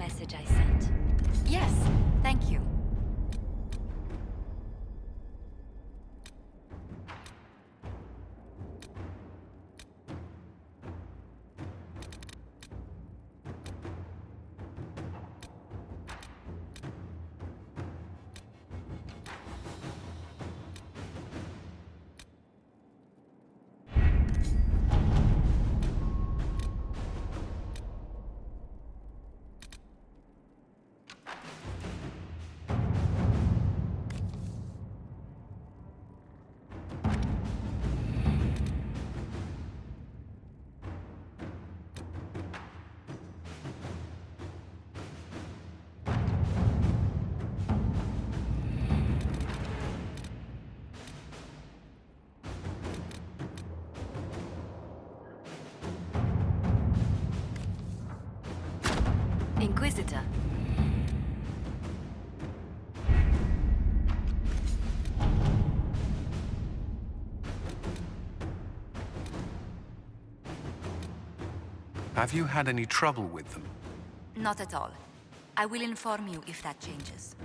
message I sent? Yes, thank you. Inquisitor. Have you had any trouble with them? Not at all. I will inform you if that changes.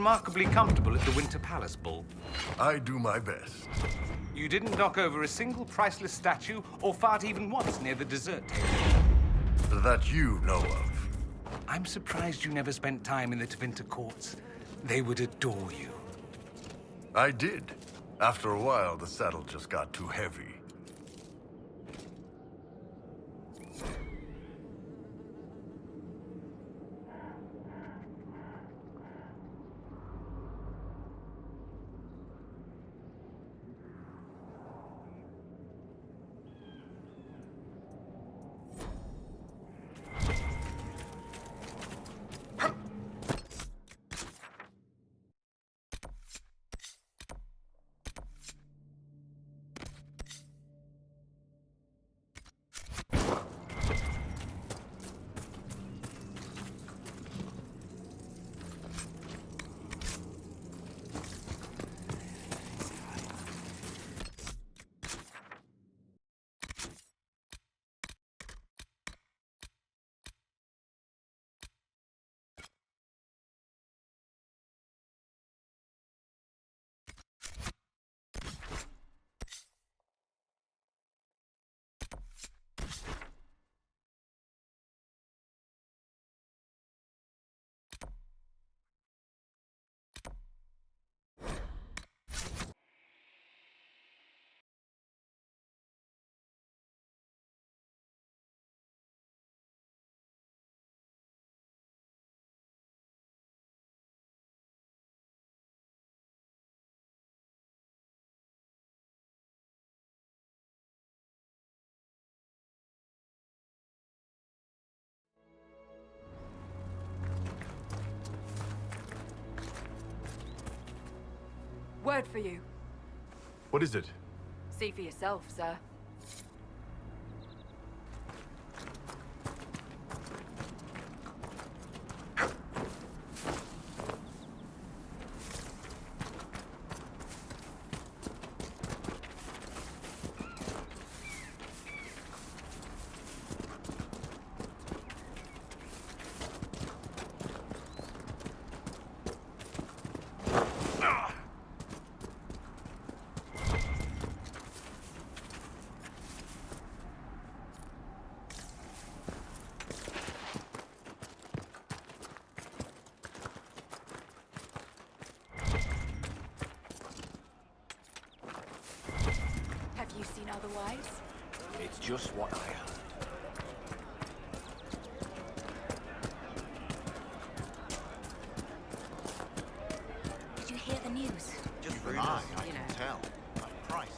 remarkably comfortable at the Winter Palace Ball. I do my best. You didn't knock over a single priceless statue or fart even once near the dessert table. That you know of. I'm surprised you never spent time in the Tevinter courts. They would adore you. I did. After a while, the saddle just got too heavy. Word for you. What is it? See for yourself, sir. Have you seen otherwise? It's just what I heard. Did you hear the news? Just for I can tell. But price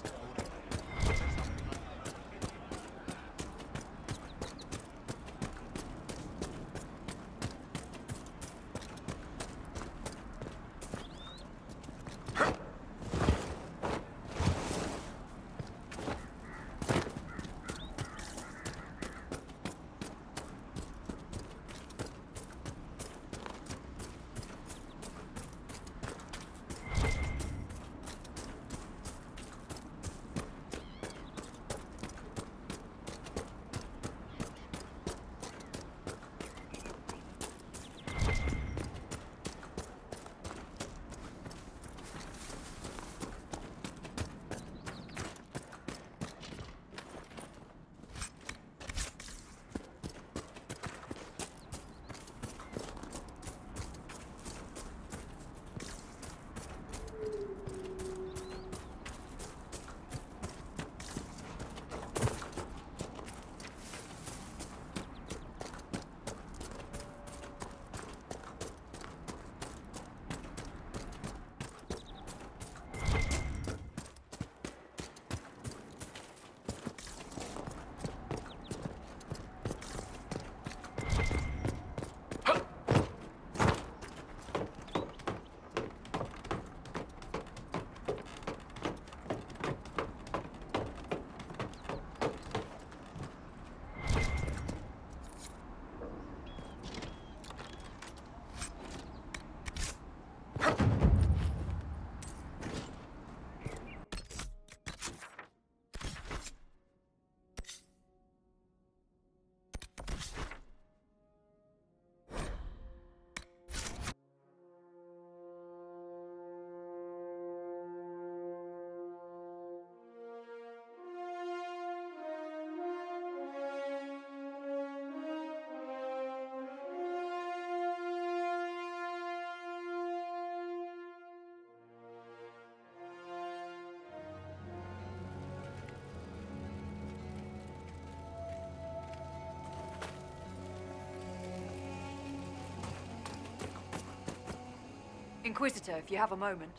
Inquisitor, if you have a moment.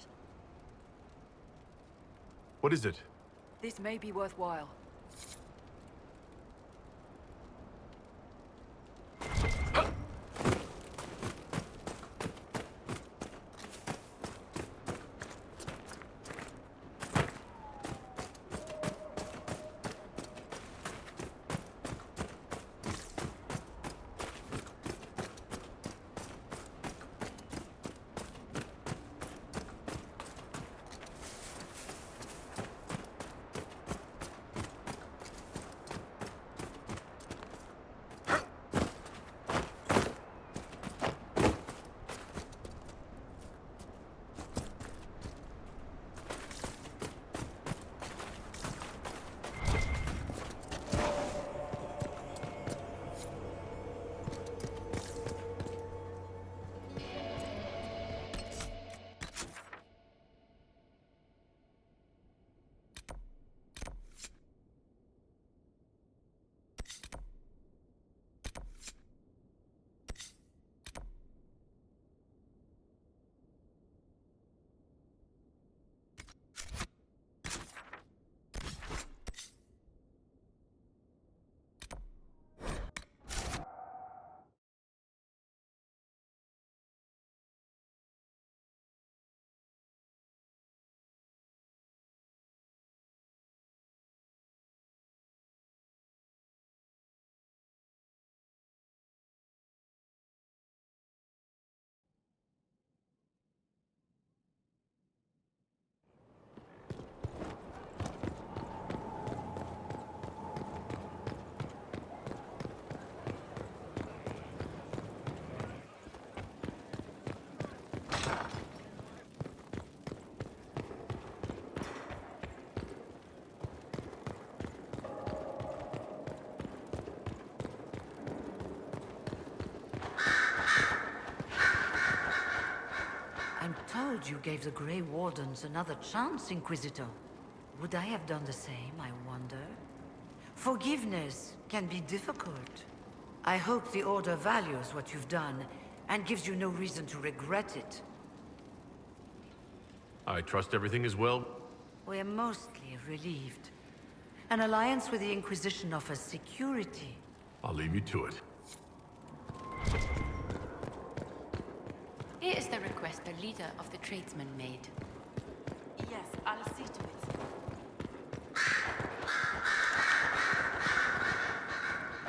What is it? This may be worthwhile. I'm told you gave the Grey Wardens another chance, Inquisitor. Would I have done the same, I wonder? Forgiveness can be difficult. I hope the Order values what you've done, and gives you no reason to regret it. I trust everything is well. We're mostly relieved. An alliance with the Inquisition offers security. I'll leave you to it. Here is the request the leader of the tradesmen made. Yes, I'll see to it.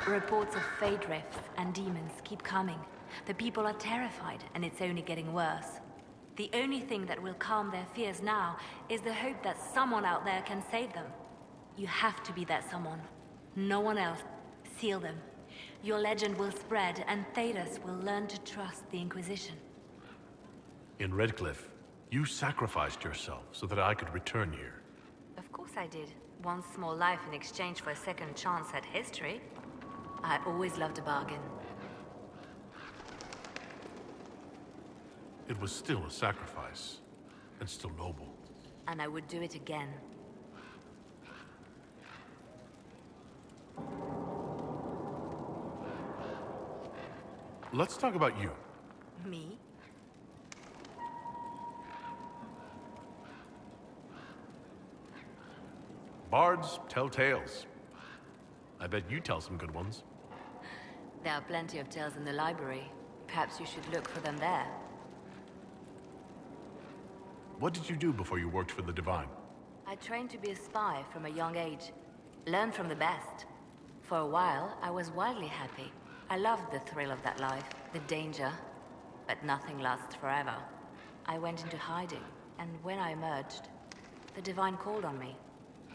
Reports of fade rifts and demons keep coming. The people are terrified, and it's only getting worse. The only thing that will calm their fears now is the hope that someone out there can save them. You have to be that someone. No one else. Seal them. Your legend will spread, and Thedas will learn to trust the Inquisition. In Redcliffe, you sacrificed yourself so that I could return here. Of course I did. One small life in exchange for a second chance at history. I always loved a bargain. It was still a sacrifice, and still noble. And I would do it again. Let's talk about you. Me? Bards tell tales. I bet you tell some good ones. There are plenty of tales in the library. Perhaps you should look for them there. What did you do before you worked for the Divine? I trained to be a spy from a young age. Learned from the best. For a while, I was wildly happy. I loved the thrill of that life, the danger. But nothing lasts forever. I went into hiding, and when I emerged, the Divine called on me.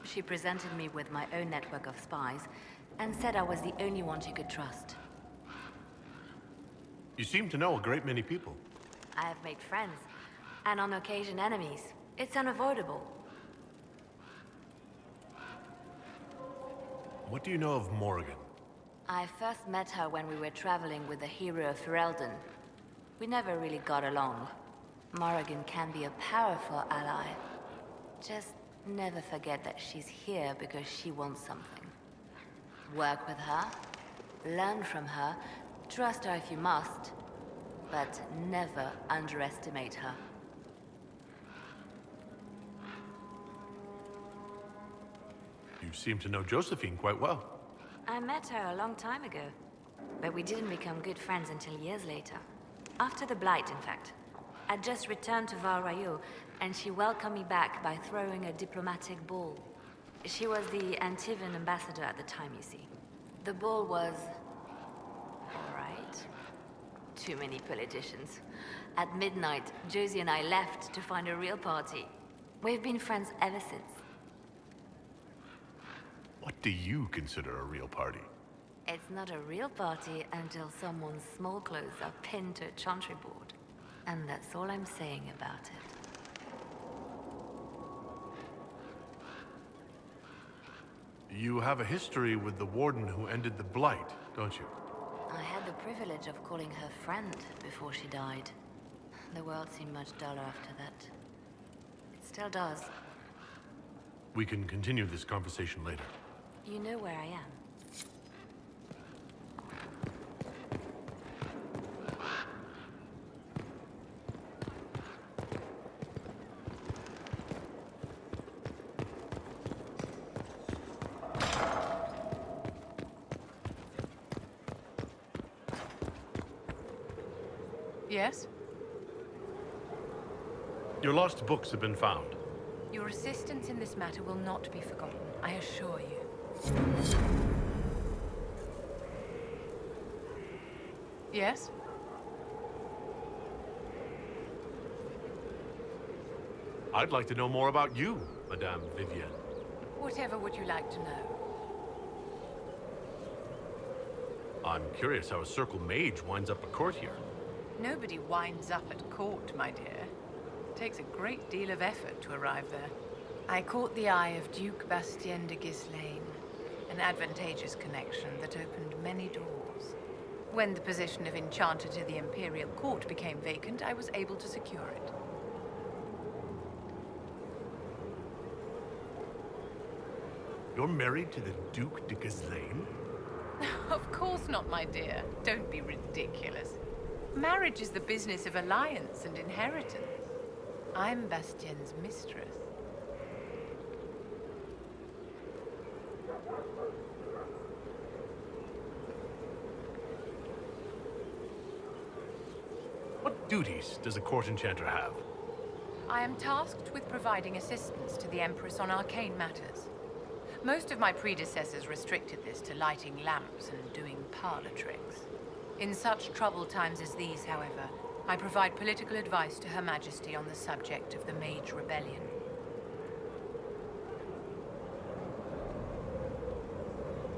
She presented me with my own network of spies, and said I was the only one she could trust. You seem to know a great many people. I have made friends, and on occasion enemies. It's unavoidable. What do you know of Morrigan? I first met her when we were traveling with the hero of Ferelden. We never really got along. Morrigan can be a powerful ally. Just never forget that she's here because she wants something. Work with her, learn from her, trust her if you must, but never underestimate her. You seem to know Josephine quite well. I met her a long time ago, but we didn't become good friends until years later. After the Blight, in fact. I'd just returned to Valrayo, and she welcomed me back by throwing a diplomatic ball. She was the Antivan ambassador at the time, you see. The ball was... all right. Too many politicians. At midnight, Josie and I left to find a real party. We've been friends ever since. What do you consider a real party? It's not a real party until someone's small clothes are pinned to a chantry board. And that's all I'm saying about it. You have a history with the warden who ended the Blight, don't you? I had the privilege of calling her friend before she died. The world seemed much duller after that. It still does. We can continue this conversation later. You know where I am. Yes? Your lost books have been found. Your assistance in this matter will not be forgotten, I assure you. Yes? I'd like to know more about you, Madame Vivienne. Whatever would you like to know? I'm curious how a Circle Mage winds up at court here. Nobody winds up at court, my dear. It takes a great deal of effort to arrive there. I caught the eye of Duke Bastien de Ghislaine, an advantageous connection that opened many doors. When the position of Enchanter to the Imperial Court became vacant, I was able to secure it. You're married to the Duke de Ghislaine? Of course not, my dear. Don't be ridiculous. Marriage is the business of alliance and inheritance. I'm Bastien's mistress. What duties does a court enchanter have? I am tasked with providing assistance to the Empress on arcane matters. Most of my predecessors restricted this to lighting lamps and doing parlor tricks. In such troubled times as these, however, I provide political advice to Her Majesty on the subject of the Mage Rebellion.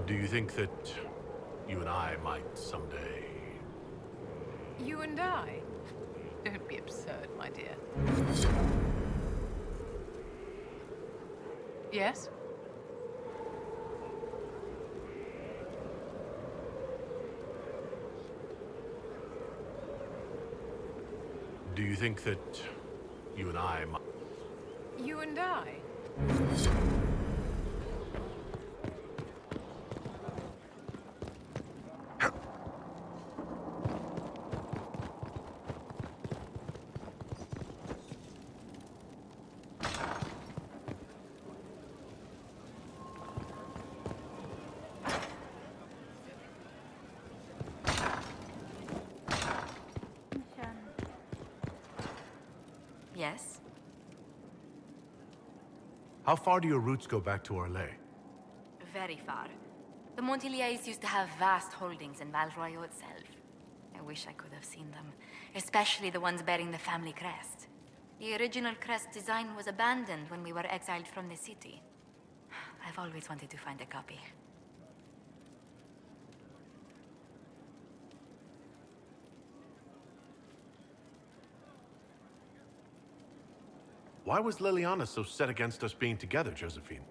Do you think that you and I might someday... You and I? Don't be absurd, my dear. Yes? Do you think that you and I might... You and I? Yes? How far do your roots go back to Orlais? Very far. The Montiliers used to have vast holdings in Valroyo itself. I wish I could have seen them, especially the ones bearing the family crest. The original crest design was abandoned when we were exiled from the city. I've always wanted to find a copy. Why was Liliana so set against us being together, Josephine?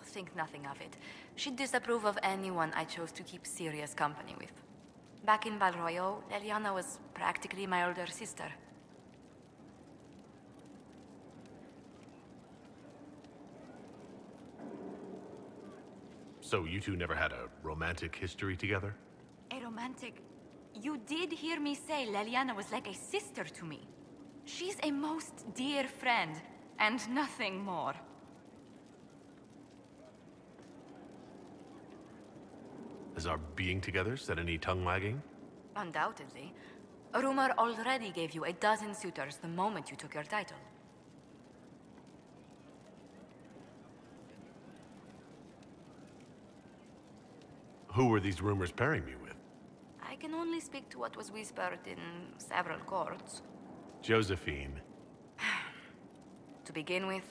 Think nothing of it. She'd disapprove of anyone I chose to keep serious company with. Back in Valroyo, Liliana was practically my older sister. So you two never had a romantic history together? A romantic... You did hear me say Liliana was like a sister to me. She's a most dear friend, and nothing more. Has our being together set any tongue wagging? Undoubtedly. A rumor already gave you a dozen suitors the moment you took your title. Who were these rumors pairing me with? I can only speak to what was whispered in several courts. Josephine. To begin with,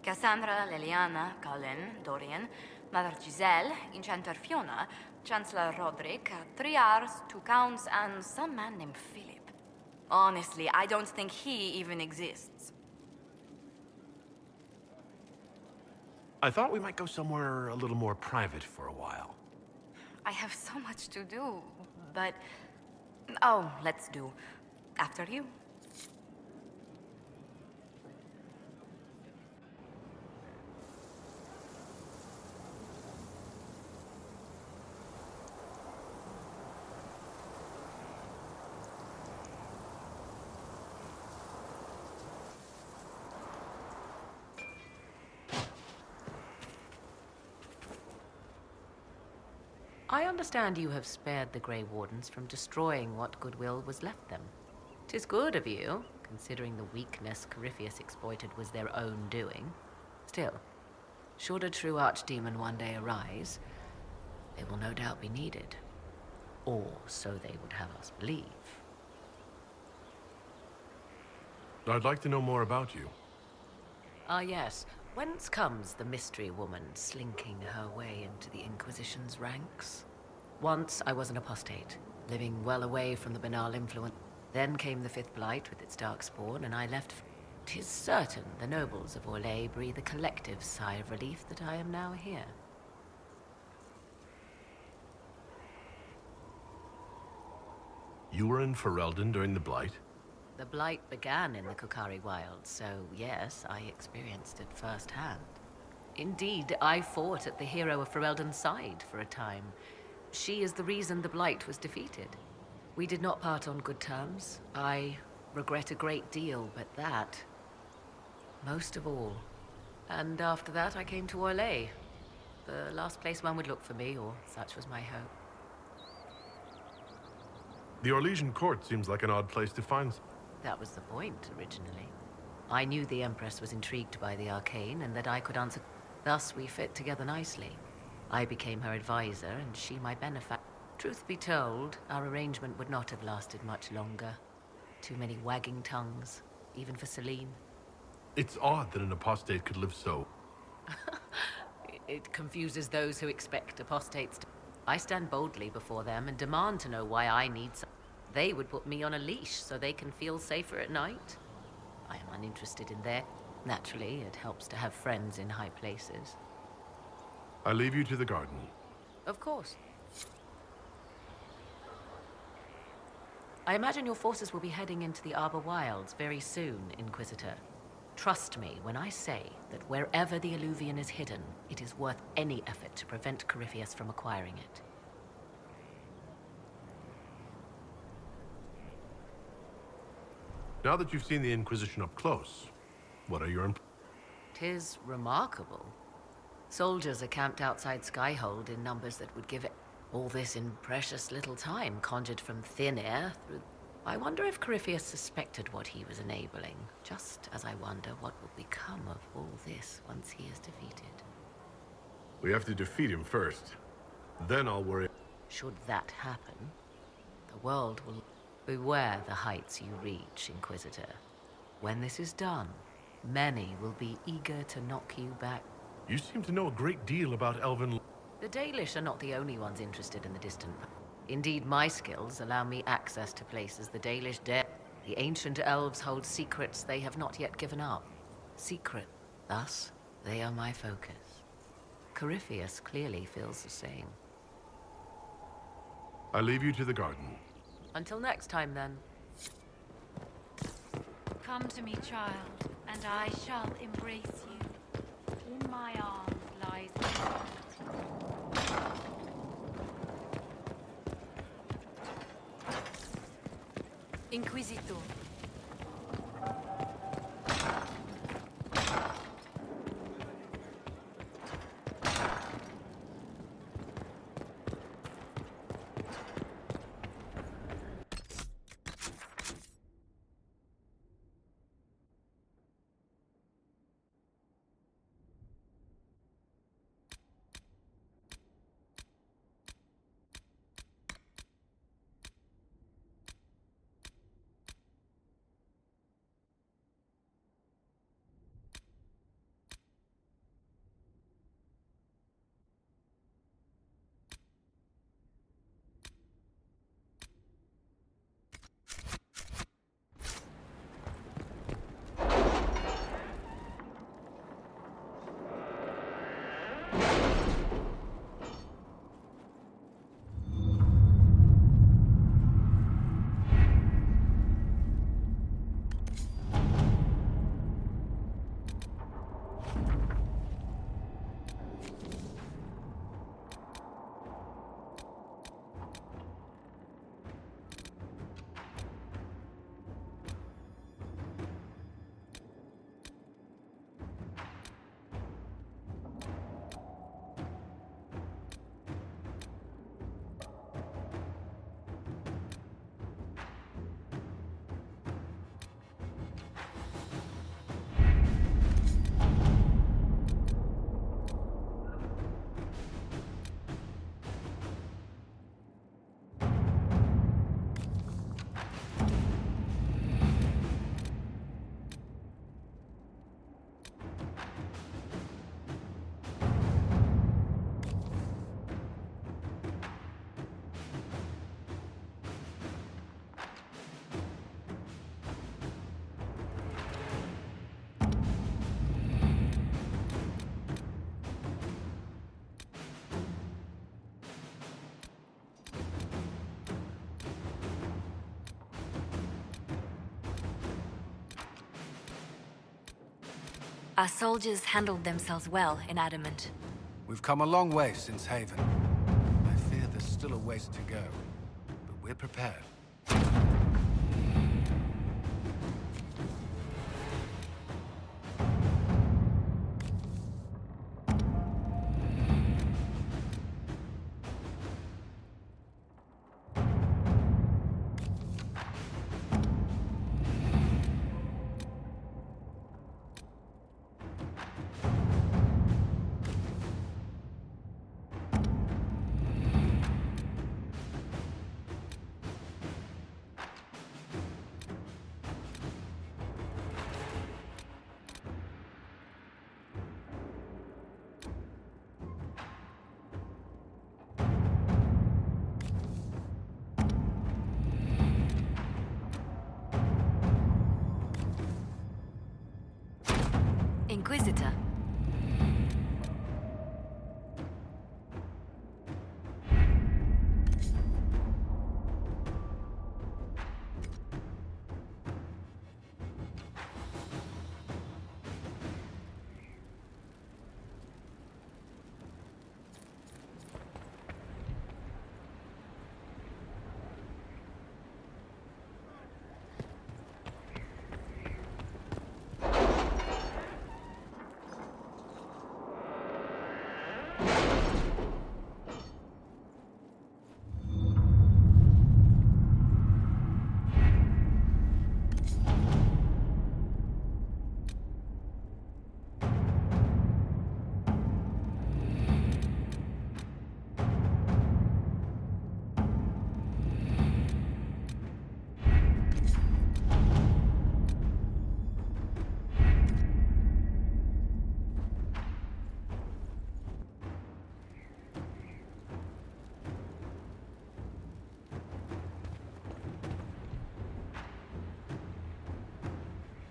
Cassandra, Liliana, Colin, Dorian, Mother Giselle, Enchanter Fiona, Chancellor Roderick, 3 Rs, 2 Counts, and some man named Philip. Honestly, I don't think he even exists. I thought we might go somewhere a little more private for a while. I have so much to do, but... Oh, let's do. After you. I understand you have spared the Grey Wardens from destroying what goodwill was left them. 'Tis good of you, considering the weakness Corypheus exploited was their own doing. Still, should a true archdemon one day arise, they will no doubt be needed. Or so they would have us believe. I'd like to know more about you. Ah, yes. Whence comes the mystery woman slinking her way into the Inquisition's ranks? Once I was an apostate, living well away from the banal influence. Then came the Fifth Blight with its dark spawn, and I left. 'Tis certain the nobles of Orlais breathe a collective sigh of relief that I am now here. You were in Ferelden during the Blight? The Blight began in the Kukari Wilds, so yes, I experienced it firsthand. Indeed, I fought at the hero of Ferelden's side for a time. She is the reason the Blight was defeated. We did not part on good terms. I regret a great deal, but that... most of all. And after that, I came to Orlais. The last place one would look for me, or such was my hope. The Orlesian court seems like an odd place to find... That was the point, originally. I knew the Empress was intrigued by the arcane, and that I could answer... Thus, we fit together nicely. I became her advisor, and she my benefactor. Truth be told, our arrangement would not have lasted much longer. Too many wagging tongues, even for Celine. It's odd that an apostate could live so... It confuses those who expect apostates to... I stand boldly before them and demand to know why I need some... They would put me on a leash so they can feel safer at night. I am uninterested in their... Naturally, it helps to have friends in high places. I leave you to the garden. Of course. I imagine your forces will be heading into the Arbor Wilds very soon, Inquisitor. Trust me when I say that wherever the Alluvian is hidden, it is worth any effort to prevent Corypheus from acquiring it. Now that you've seen the Inquisition up close, what are your... 'Tis remarkable. Soldiers are camped outside Skyhold in numbers that would give it all this in precious little time, conjured from thin air through... I wonder if Corypheus suspected what he was enabling, just as I wonder what will become of all this once he is defeated. We have to defeat him first. Then I'll worry... Should that happen, the world will... Beware the heights you reach, Inquisitor. When this is done, many will be eager to knock you back. You seem to know a great deal about Elven... The Dalish are not the only ones interested in the distant past. Indeed, my skills allow me access to places the Dalish dare. The ancient elves hold secrets they have not yet given up. Secret. Thus, they are my focus. Corypheus clearly feels the same. I leave you to the garden. Until next time, then. Come to me, child, and I shall embrace you. In my arms lies Inquisitor. Our soldiers handled themselves well in Adamant. We've come a long way since Haven. I fear there's still a ways to go, but we're prepared. Inquisitor,